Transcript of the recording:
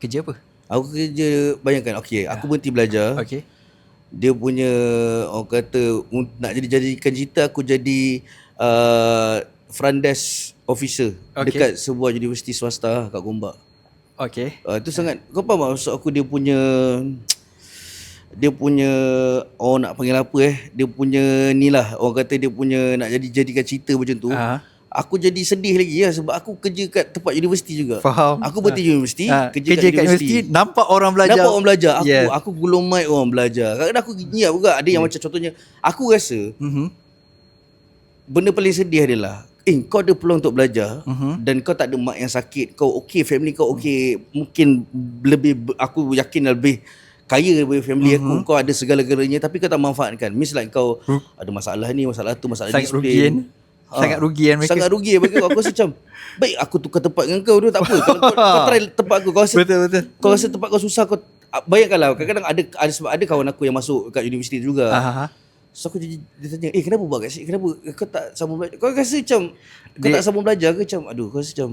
Kerja apa? Aku kerja, bayangkan, aku berhenti belajar. Okay. Dia punya, orang kata, nak jadikan cerita, aku jadi front desk officer dekat sebuah universiti swasta kat Gombak. Okay. Itu sangat, kau faham maksud aku, dia punya orang nak panggil apa dia punya ni lah, orang kata dia punya nak jadikan cerita macam tu. Aku jadi sedih lagi lah sebab aku kerja kat tempat universiti juga. Faham. Aku berhenti universiti, kerja kat universiti. Nampak orang belajar. Aku gulung mic orang belajar. Kadang-kadang aku ingat juga ada yang macam contohnya, aku rasa benda paling sedih adalah kau ada peluang untuk belajar dan kau tak ada mak yang sakit, kau okey, family kau okey, mungkin lebih, aku yakin lebih kaya daripada family aku, kau ada segala-galanya tapi kau tak manfaatkan. Means like kau ada masalah ni, masalah tu, masalah disiplin. Sangat rugi mereka. Sangat rugi mereka. Aku rasa macam, baik aku tukar tempat dengan kau dulu, tak apa. Kalau kau try tempat aku, kau rasa betul. Kau rasa tempat kau susah, kau bayangkanlah, kadang-kadang ada sebab ada kawan aku yang masuk kat universiti juga. So aku jadi, dia tanya, kenapa buat kat sini? Kenapa kau tak sambung belajar? Kau rasa macam kau tak sambung belajar ke? Macam aduh, kau rasa macam